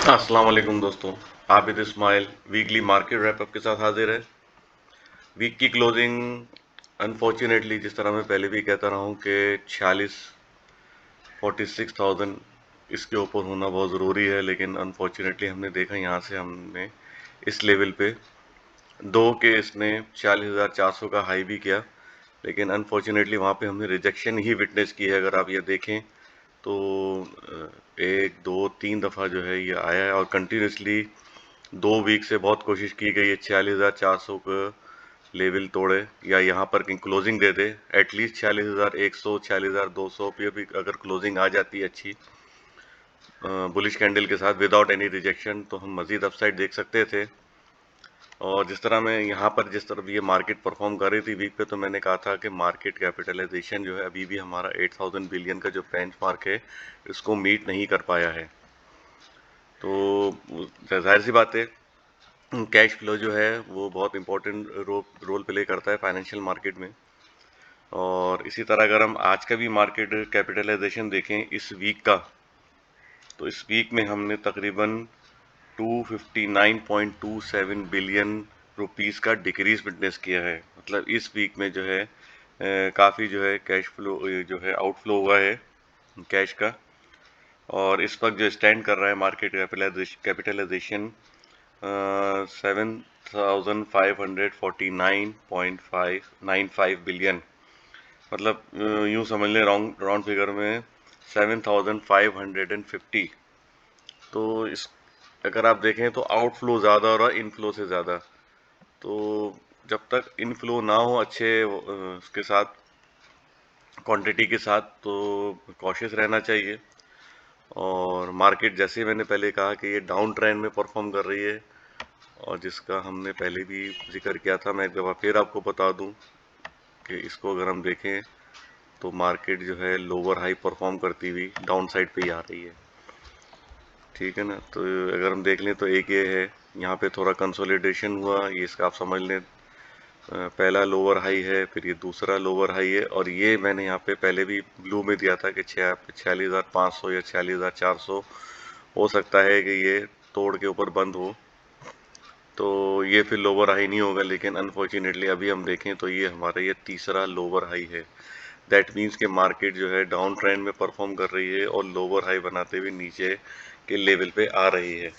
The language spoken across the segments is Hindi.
अस्सलाम वालेकुम दोस्तों। Abid Ismail weekly market wrap up के साथ हाजिर है। वीक की क्लोजिंग अनफॉर्चुनेटली जिस तरह मैं पहले भी कहता रहा हूँ कि 46,46,000 इसके ऊपर होना बहुत ज़रूरी है, लेकिन अनफॉर्चुनेटली हमने देखा यहाँ से हमने इस लेवल पे दो के इसने 40,400 का हाई भी किया, लेकिन अनफॉर्चुनेटली वहाँ पे हमने रिजेक्शन ही विटनेस की है। अगर आप ये देखें तो एक दो तीन दफ़ा जो है ये आया है और कंटिन्यूसली 2 वीक से बहुत कोशिश की गई है 46,400 का लेवल तोड़े या यहाँ पर कहीं क्लोजिंग दे दे। एटलीस्ट 46,100 46,200 पे भी अगर क्लोजिंग आ जाती है अच्छी बुलिश कैंडल के साथ विदाउट एनी रिजेक्शन, तो हम मजीद अपसाइड देख सकते थे। और जिस तरह मैं यहाँ पर जिस तरह ये मार्केट परफॉर्म कर रही थी वीक पे, तो मैंने कहा था कि मार्केट कैपिटलाइजेशन जो है अभी भी हमारा 8,000 बिलियन का जो बेंचमार्क है इसको मीट नहीं कर पाया है। तो जाहिर सी बात है कैश फ्लो जो है वो बहुत इंपॉर्टेंट रोल प्ले करता है फाइनेंशियल मार्केट में। और इसी तरह अगर हम आज का भी मार्केट कैपिटलाइजेशन देखें इस वीक का, तो इस वीक में हमने तकरीबन 259.27 बिलियन रुपीस का डिक्रीज विटनेस किया है। मतलब इस वीक में जो है काफ़ी जो है कैश फ्लो जो है आउटफ्लो हुआ है कैश का। और इस वक्त जो स्टैंड कर रहा है मार्केट कैपिटलाइजेशन 7,549.595 बिलियन। मतलब यूं समझ लें राउंड राउंड फिगर में 7,550। तो इस अगर आप देखें तो आउटफ्लो ज़्यादा हो रहा है इनफ्लो से ज़्यादा। तो जब तक इनफ्लो ना हो अच्छे उसके साथ क्वांटिटी के साथ, तो कॉशियस रहना चाहिए। और मार्केट जैसे मैंने पहले कहा कि ये डाउन ट्रेंड में परफॉर्म कर रही है, और जिसका हमने पहले भी जिक्र किया था। मैं एक दफ़ा फिर आपको बता दूं कि इसको अगर हम देखें तो मार्केट जो है लोअर हाई परफॉर्म करती हुई डाउन साइड पे ही आ रही है। ठीक है ना। तो अगर हम देख लें तो एक ये है, यहाँ पे थोड़ा कंसोलिडेशन हुआ, ये इसका आप समझ लें पहला लोअर हाई है, फिर ये दूसरा लोअर हाई है। और ये मैंने यहाँ पे पहले भी ब्लू में दिया था कि 46,500 या 46,400 हो सकता है कि ये तोड़ के ऊपर बंद हो, तो ये फिर लोअर हाई नहीं होगा। लेकिन अनफॉर्चुनेटली अभी हम देखें तो ये हमारा ये तीसरा लोअर हाई है। दैट मीन्स कि मार्केट जो है डाउन ट्रेंड में परफॉर्म कर रही है और लोअर हाई बनाते हुए नीचे के लेवल पे आ रही है।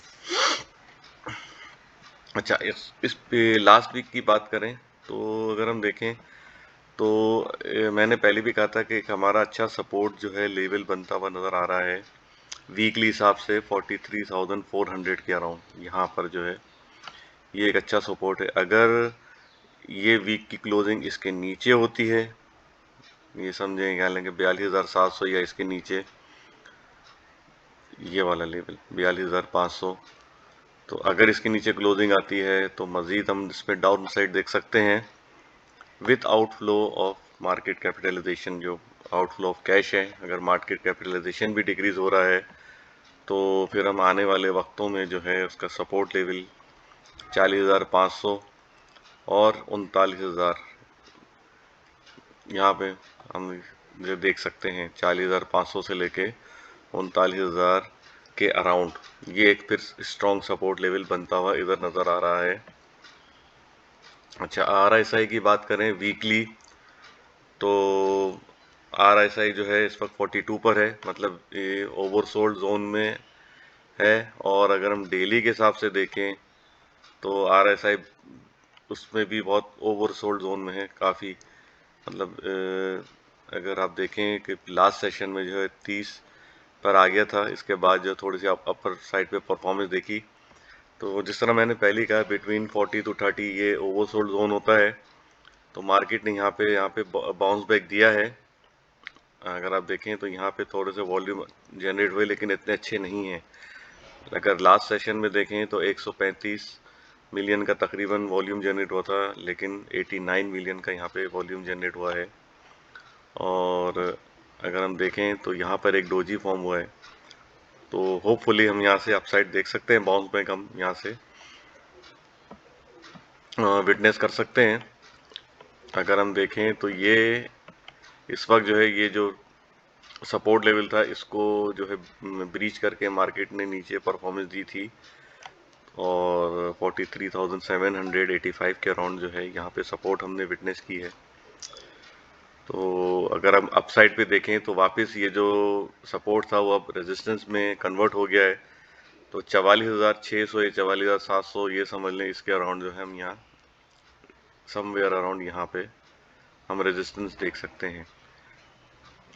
अच्छा, इस पे लास्ट वीक की बात करें तो अगर हम देखें तो मैंने पहले भी कहा था कि एक हमारा अच्छा सपोर्ट जो है लेवल बनता हुआ नज़र आ रहा है वीकली हिसाब से 43,400 के अराउंड। यहाँ पर जो है ये एक अच्छा सपोर्ट है। अगर ये वीक की क्लोजिंग इसके नीचे होती है, ये समझें क्या लेंगे 42,700 या इसके नीचे ये वाला लेवल 42,500, तो अगर इसके नीचे क्लोजिंग आती है तो मज़ीद हम इसमें डाउन साइड देख सकते हैं with outflow of market capitalization. जो आउटफ्लो ऑफ कैश है, अगर मार्केट कैपिटलाइजेशन भी डिक्रीज हो रहा है तो फिर हम आने वाले वक्तों में जो है उसका सपोर्ट लेवल 40,500 और 39,000 यहाँ पे हम जो देख सकते हैं 40,500 से लेके 39,000 के अराउंड ये एक फिर स्ट्रॉन्ग सपोर्ट लेवल बनता हुआ इधर नज़र आ रहा है। अच्छा, RSI की बात करें वीकली, तो RSI जो है इस वक्त 42 पर है, मतलब ये ओवरसोल्ड जोन में है। और अगर हम डेली के हिसाब से देखें तो RSI उसमें भी बहुत ओवरसोल्ड जोन में है काफ़ी। मतलब अगर आप देखें कि लास्ट सेशन में जो है 30 पर आ गया था, इसके बाद जो थोड़ी सी अपर साइड पे परफॉर्मेंस देखी, तो जिस तरह मैंने पहले ही कहा बिटवीन 40 टू 30 ये ओवरसोल्ड जोन होता है। तो मार्केट ने यहाँ पे बाउंस बैक दिया है। अगर आप देखें तो यहाँ पे थोड़े से वॉल्यूम जनरेट हुए, लेकिन इतने अच्छे नहीं हैं। अगर लास्ट सेशन में देखें तो 135 मिलियन का तकरीबन वॉल्यूम जनरेट हुआ था, लेकिन 89 मिलियन का यहाँ पे वॉल्यूम जनरेट हुआ है। और अगर हम देखें तो यहाँ पर एक डोजी फॉर्म हुआ है, तो होपफुली हम यहाँ से अपसाइड देख सकते हैं, बाउंस बैक हम यहाँ से विटनेस कर सकते हैं। अगर हम देखें तो ये इस वक्त जो है ये जो सपोर्ट लेवल था, इसको जो है ब्रीच करके मार्केट ने नीचे परफॉर्मेंस दी थी और 43,785 के अराउंड जो है यहाँ पे सपोर्ट हमने विटनेस की है। तो अगर हम अपसाइड पे देखें तो वापस ये जो सपोर्ट था वो अब रेजिस्टेंस में कन्वर्ट हो गया है। तो 44,600 या 44,700 ये समझ लें, इसके अराउंड जो है हम यहाँ समवेयर अराउंड यहाँ पे हम रेजिस्टेंस देख सकते हैं।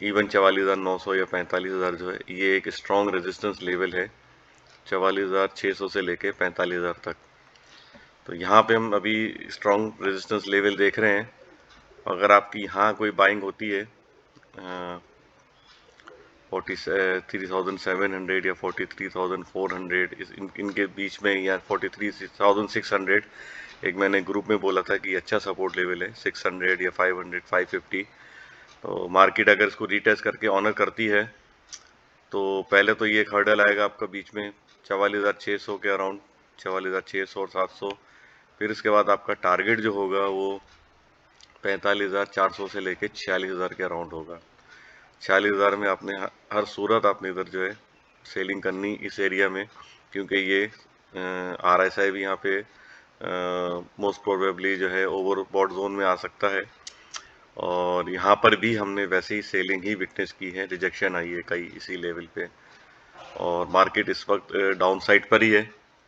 इवन 44,900 या 45,000 जो है ये एक स्ट्रॉन्ग रेजिस्टेंस लेवल है, 44,600 से लेके 45,000 तक। तो यहाँ पे हम अभी स्ट्रॉन्ग रेजिस्टेंस लेवल देख रहे हैं। अगर आपकी यहाँ कोई बाइंग होती है 43,700 या 43,400 इनके बीच में, या 43,600, एक मैंने ग्रुप में बोला था कि अच्छा सपोर्ट लेवल है 600 या 500 550। तो मार्केट अगर इसको रीटेस्ट करके ऑनर करती है तो पहले तो ये एक हर्डल आएगा आपका बीच में 44,600 के अराउंड, 44,600 और 700। फिर इसके बाद आपका टारगेट जो होगा वो 45,400 से लेके 46,000 के अराउंड होगा। 46,000 में आपने हर सूरत आपने इधर जो है सेलिंग करनी इस एरिया में, क्योंकि ये RSI भी यहाँ पे मोस्ट प्रोबेबली जो है ओवरबॉट जोन में आ सकता है। और यहाँ पर भी हमने वैसे ही सेलिंग ही विटनेस की है, रिजेक्शन आई है कई इसी लेवल पे, और मार्केट इस वक्त डाउन साइड पर ही है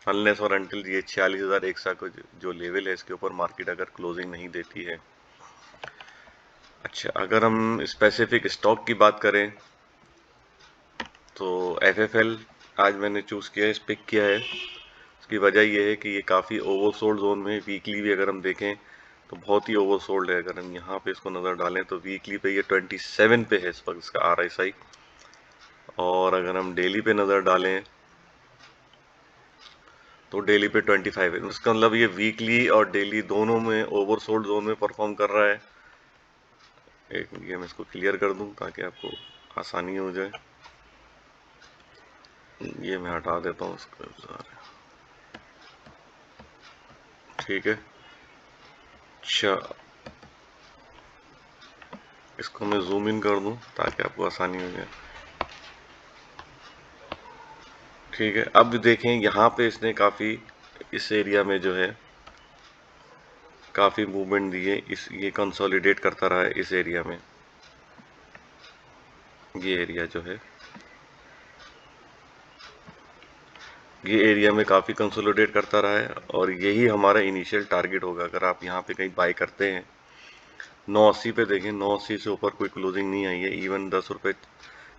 अनलेस और अनटिल ये 46,100 का जो लेवल है इसके ऊपर मार्केट अगर क्लोजिंग नहीं देती है। अच्छा, अगर हम स्पेसिफिक स्टॉक की बात करें तो FFL आज मैंने चूज़ किया है, पिक किया है। इसकी वजह ये है कि ये काफ़ी ओवरसोल्ड जोन में, वीकली भी अगर हम देखें तो बहुत ही ओवरसोल्ड है। अगर हम यहाँ पे इसको नज़र डालें तो वीकली पे ये 27 पे है इस वक्त इसका RSI, और अगर हम डेली पे नज़र डालें तो डेली पे 25 है। उसका मतलब ये वीकली और डेली दोनों में ओवरसोल्ड जोन में परफॉर्म कर रहा है। एक ये मैं इसको क्लियर कर दूं ताकि आपको आसानी हो जाए। ये मैं हटा देता हूँ इसको, ठीक है। अच्छा, इसको मैं जूम इन कर दूं ताकि आपको आसानी हो जाए, ठीक है। अब देखें यहाँ पे इसने काफ़ी इस एरिया में जो है काफ़ी मूवमेंट दी है, ये कंसोलिडेट करता रहा है इस एरिया में। ये एरिया जो है ये एरिया में काफ़ी कंसोलिडेट करता रहा है, और यही हमारा इनिशियल टारगेट होगा। अगर आप यहाँ पे कहीं बाई करते हैं 980 पे देखें, 980 से ऊपर कोई क्लोजिंग नहीं आई है। इवन 10 रुपये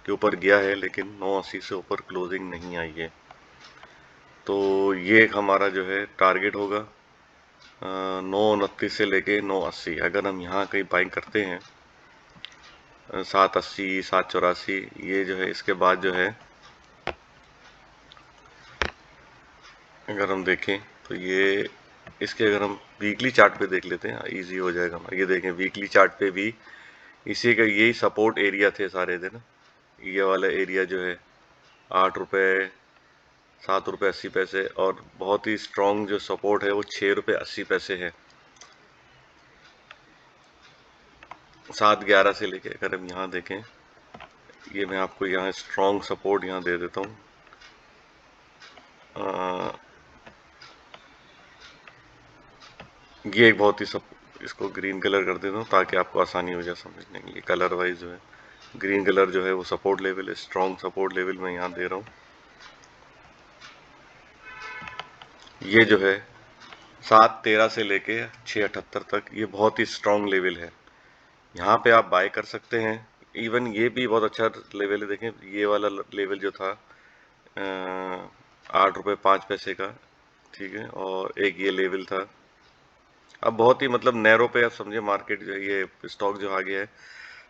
के ऊपर गया है लेकिन 980 से ऊपर क्लोजिंग नहीं आई है। तो ये एक हमारा जो है टारगेट होगा 929 से लेके 980। अगर हम यहाँ कहीं बाइंग करते हैं 780 784, ये जो है इसके बाद जो है अगर हम देखें तो ये इसके अगर हम वीकली चार्ट पे देख लेते हैं इजी हो जाएगा हमारा। ये देखें वीकली चार्ट पे भी इसी का यही सपोर्ट एरिया थे सारे दिन। ये वाला एरिया जो है 8 रुपये 7 रुपये 80 पैसे, और बहुत ही स्ट्रॉन्ग जो सपोर्ट है वो 6 रुपये 80 पैसे है 711 से लेके। अगर हम यहाँ देखें, ये मैं आपको यहाँ स्ट्रॉन्ग सपोर्ट यहाँ दे देता हूँ। ये एक बहुत ही इसको ग्रीन कलर कर देता हूँ ताकि आपको आसानी हो जाए समझने के लिए। कलर वाइज जो है ग्रीन कलर जो है वो सपोर्ट लेवल है, स्ट्रॉन्ग सपोर्ट लेवल मैं यहाँ दे रहा हूँ। ये जो है 713 से लेके 678 तक ये बहुत ही स्ट्रॉन्ग लेवल है, यहाँ पे आप बाय कर सकते हैं। इवन ये भी बहुत अच्छा लेवल है। देखें ये वाला लेवल जो था 8 रुपये 5 पैसे का, ठीक है, और एक ये लेवल था। अब बहुत ही मतलब नैरो पे आप समझे मार्केट जो ये स्टॉक जो आ गया है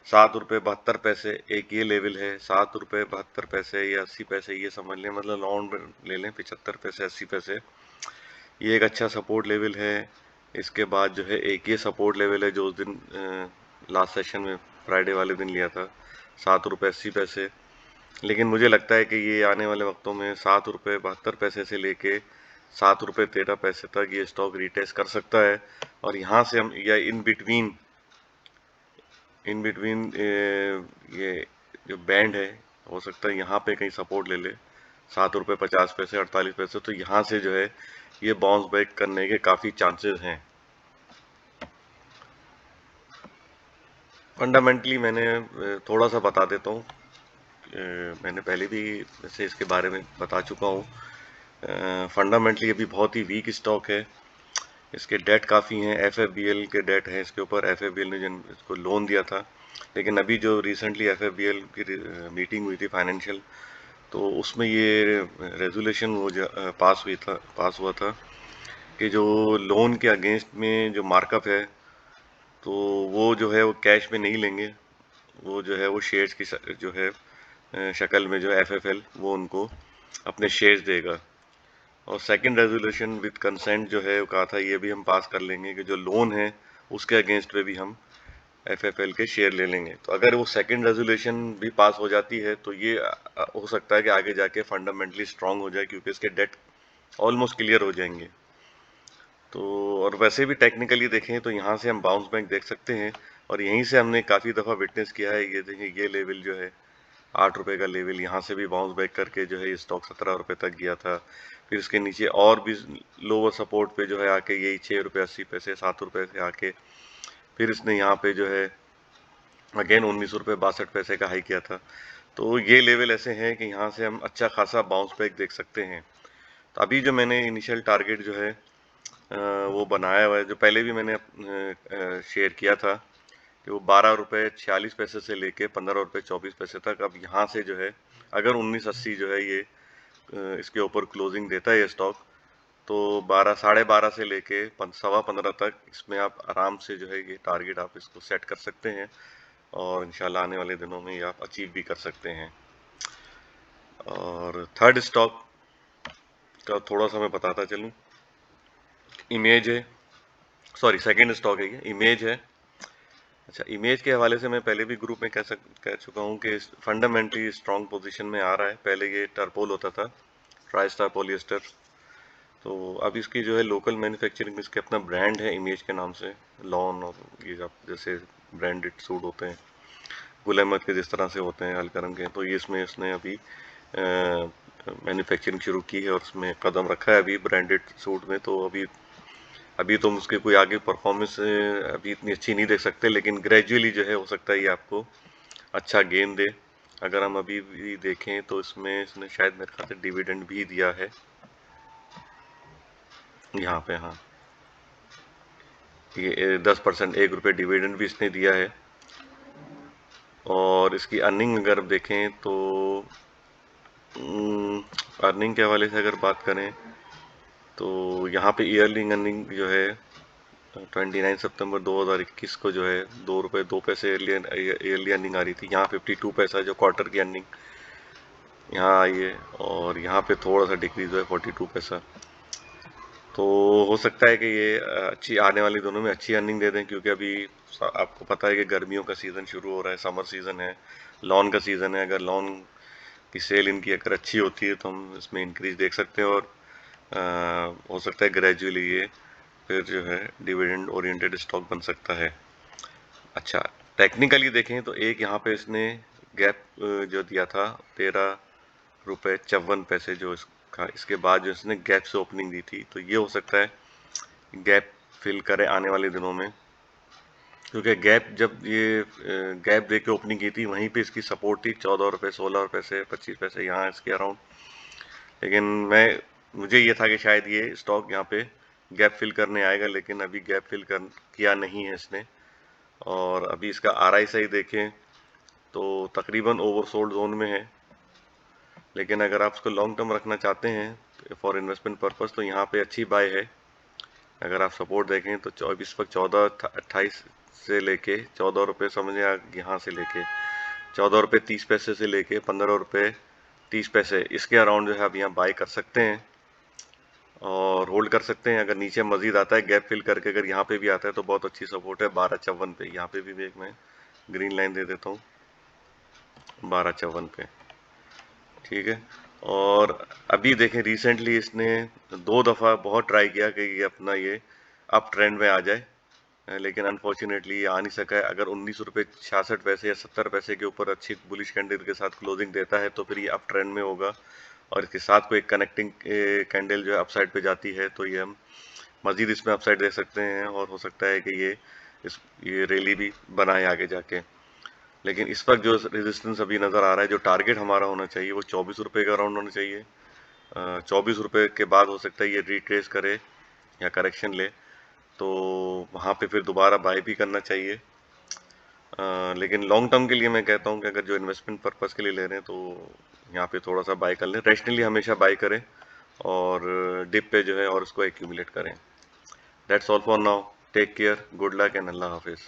7 रुपये 72 पैसे। एक ये लेवल है 7 रुपये 72 पैसे या 80 पैसे, ये समझ लें, मतलब राउंड ले लें 75 पैसे 80 पैसे। ये एक अच्छा सपोर्ट लेवल है। इसके बाद जो है एक ये सपोर्ट लेवल है जो उस दिन लास्ट सेशन में फ्राइडे वाले दिन लिया था 7 रुपये 80 पैसे। लेकिन मुझे लगता है कि ये आने वाले वक्तों में 7 रुपये 72 पैसे से लेके 7 रुपये 13 पैसे तक ये स्टॉक रिटेस्ट कर सकता है। और यहाँ से हम या इन बिटवीन ये जो बैंड है हो सकता है यहाँ पे कहीं सपोर्ट ले ले, 7 रुपये 50 पैसे 48 पैसे, तो यहाँ से जो है ये बाउंस बैक करने के काफ़ी चांसेस हैं। फंडामेंटली मैंने थोड़ा सा बता देता हूँ, मैंने पहले भी वैसे इसके बारे में बता चुका हूँ। फंडामेंटली अभी बहुत ही वीक स्टॉक है, इसके डेट काफ़ी हैं, एफएफबीएल के डेट हैं इसके ऊपर, एफएफबीएल ने जिन इसको लोन दिया था। लेकिन अभी जो रिसेंटली एफएफबीएल की मीटिंग हुई थी फाइनेंशियल, तो उसमें ये रेजोल्यूशन पास हुआ था कि जो लोन के अगेंस्ट में जो मार्कअप है, तो वो जो है वो कैश में नहीं लेंगे, वो जो है वो शेयर्स की जो है शक्ल में जो एफएफएल वो उनको अपने शेयर्स देगा। और सेकंड रेजोल्यूशन विद कंसेंट जो है वो कहा था ये भी हम पास कर लेंगे कि जो लोन है उसके अगेंस्ट पे भी हम एफएफएल के शेयर ले लेंगे। तो अगर वो सेकंड रेजोल्यूशन भी पास हो जाती है तो ये हो सकता है कि आगे जाके फंडामेंटली स्ट्रांग हो जाए, क्योंकि इसके डेट ऑलमोस्ट क्लियर हो जाएंगे। तो और वैसे भी टेक्निकली देखें तो यहाँ से हम बाउंस बैक देख सकते हैं, और यहीं से हमने काफ़ी दफ़ा विटनेस किया है। ये देखिए ये लेवल जो है 8 रुपये का लेवल, यहाँ से भी बाउंस बैक करके जो है ये स्टॉक 17 रुपये तक गया था। फिर इसके नीचे और भी लोअर सपोर्ट पे जो है आके यही 6 रुपये 80 पैसे 7 रुपये से आके फिर इसने यहाँ पे जो है अगेन 19 रुपये 62 पैसे का हाई किया था। तो ये लेवल ऐसे हैं कि यहाँ से हम अच्छा खासा बाउंस बैक देख सकते हैं। तो अभी जो मैंने इनिशियल टारगेट जो है वो बनाया हुआ है, जो पहले भी मैंने शेयर किया था कि वो 12 रुपये 46 पैसे से लेके 15 रुपये 24 पैसे तक। अब यहाँ से जो है अगर 1980 जो है ये इसके ऊपर क्लोजिंग देता है ये स्टॉक, तो 12 साढ़े 12 से लेके 15 तक इसमें आप आराम से जो है ये टारगेट आप इसको सेट कर सकते हैं, और इंशाल्लाह आने वाले दिनों में ये आप अचीव भी कर सकते हैं। और थर्ड स्टॉक का थोड़ा सा मैं बताता चलूँ। इमेज है, सॉरी सेकंड स्टॉक है ये, इमेज है। अच्छा, इमेज के हवाले से मैं पहले भी ग्रुप में कह चुका हूँ कि फंडामेंटली स्ट्रॉन्ग पोजीशन में आ रहा है। पहले ये टर्पोल होता था, ट्राई स्टार पॉलिएस्टर, तो अब इसकी जो है लोकल मैन्युफैक्चरिंग, इसके अपना ब्रांड है इमेज के नाम से, लॉन और ये जैसे ब्रांडेड सूट होते हैं गुल अहमद के जिस तरह से होते हैं अलकरम के, तो ये इसमें इसने अभी मैन्युफैक्चरिंग शुरू की है और उसमें कदम रखा है अभी ब्रांडेड सूट में। तो अभी तो उसके कोई आगे परफॉर्मेंस अभी इतनी अच्छी नहीं देख सकते, लेकिन ग्रेजुअली जो है हो सकता है ये आपको अच्छा गेन दे। अगर हम अभी भी देखें तो इसने शायद मेरे ख्याल से डिविडेंड भी दिया है यहाँ पे, हाँ ये 10% 1 रुपये डिविडेंड भी इसने दिया है। और इसकी अर्निंग अगर देखें तो अर्निंग के हवाले से अगर बात करें तो यहाँ पे ईयरली अर्निंग जो है 29 सितंबर 2021 को जो है 2 रुपये 2 पैसे ईयरली अर्निंग आ रही थी। यहाँ 52 पैसा जो क्वार्टर की अर्निंग यहाँ आई है, और यहाँ पे थोड़ा सा डिक्रीज हुआ है 42 पैसा। तो हो सकता है कि ये अच्छी आने वाली दिनों में अच्छी अर्निंग दे दें, क्योंकि अभी आपको पता है कि गर्मियों का सीज़न शुरू हो रहा है, समर सीज़न है, लॉन का सीज़न है। अगर लॉन की सेल इनकी अगर अच्छी होती है तो हम इसमें इंक्रीज देख सकते हैं, और हो सकता है ग्रेजुअली ये फिर जो है डिविडेंड ओरिएंटेड स्टॉक बन सकता है। अच्छा, टेक्निकली देखें तो एक यहाँ पे इसने गैप जो दिया था 13 रुपये 54 पैसे जो इसका, इसके बाद जो इसने गैप से ओपनिंग दी थी, तो ये हो सकता है गैप फिल करे आने वाले दिनों में, क्योंकि गैप जब ये गैप दे के ओपनिंग की थी वहीं पे इसकी सपोर्ट थी 14 रुपये 16 रुपये से 25 पैसे यहाँ इसके अराउंड। लेकिन मुझे ये था कि शायद ये स्टॉक यहाँ पे गैप फिल करने आएगा, लेकिन अभी गैप फिल किया नहीं है इसने। और अभी इसका RSI देखें तो तकरीबन ओवरसोल्ड जोन में है, लेकिन अगर आप उसको लॉन्ग टर्म रखना चाहते हैं फॉर इन्वेस्टमेंट पर्पस तो यहाँ पे अच्छी बाय है। अगर आप सपोर्ट देखें तो 14 28 से लेके 14 रुपये समझें यहाँ से लेके 14 रुपये 30 पैसे से लेके 15 रुपये 30 पैसे इसके अराउंड जो है आप यहाँ बाय कर सकते हैं और होल्ड कर सकते हैं। अगर नीचे मजीद आता है गैप फिल करके, अगर यहाँ पे भी आता है तो बहुत अच्छी सपोर्ट है 1254 पे। यहाँ पे भी एक मैं ग्रीन लाइन दे देता हूँ 1254 पे, ठीक है। और अभी देखें रिसेंटली इसने 2 दफ़ा बहुत ट्राई किया कि ये अपना ये अप ट्रेंड में आ जाए, लेकिन अनफॉर्चुनेटली ये आ नहीं सका है। अगर 19 रुपये 66 पैसे या 70 पैसे के ऊपर अच्छी बुलिश कैंडल के साथ क्लोजिंग देता है तो फिर ये अप ट्रेंड में होगा, और इसके साथ कोई कनेक्टिंग कैंडल जो है अपसाइड पे जाती है तो ये हम मजीद इसमें अपसाइड दे सकते हैं, और हो सकता है कि ये रैली भी बनाए आगे जाके। लेकिन इस वक्त जो रेजिस्टेंस अभी नज़र आ रहा है, जो टारगेट हमारा होना चाहिए वो 24 रुपये का अराउंड होना चाहिए। 24 रुपये के बाद हो सकता है ये रिट्रेस करे या करेक्शन ले, तो वहाँ पे फिर दोबारा बाय भी करना चाहिए। लेकिन लॉन्ग टर्म के लिए मैं कहता हूँ कि अगर जो इन्वेस्टमेंट पर्पज़ के लिए ले रहे हैं तो यहाँ पे थोड़ा सा बाय कर लें, रैशनली हमेशा बाय करें, और डिप पे जो है और उसको एक्यूमुलेट करें। That's all for now, take care, good luck and अल्लाह हाफिज़।